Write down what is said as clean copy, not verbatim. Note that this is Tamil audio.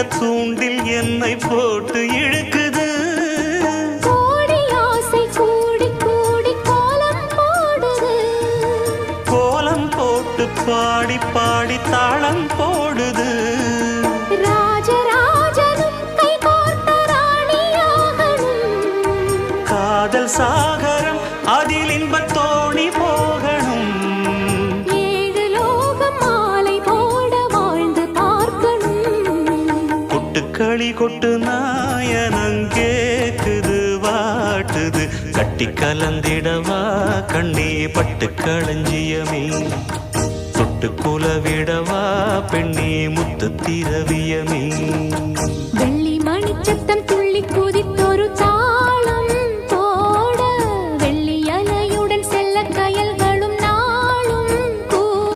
தூண்டில் என்னை போட்டு இழுக்குது. கோடி ஆசை கூடி கூடி கோலம் போடுது. கோலம் போட்டு பாடி பாடி தாளம் போடுது. ராஜராஜனும் கை கோர்த்த ராணியாகணும். காதல் சாகரம் அதில் இன்பத் தோணி போகணும். ஏழு லோகம் மாலை போட வாழ்ந்து பார்க்கணும். கொட்டுக்களி கொட்டு நாயனம் கேக்குது வாட்டுது. கட்டி கலந்திடவா கண்ணே பட்டு களஞ்சியமே. தொட்டு குலவிடவா பெண்ணே முத்து திரவியமே.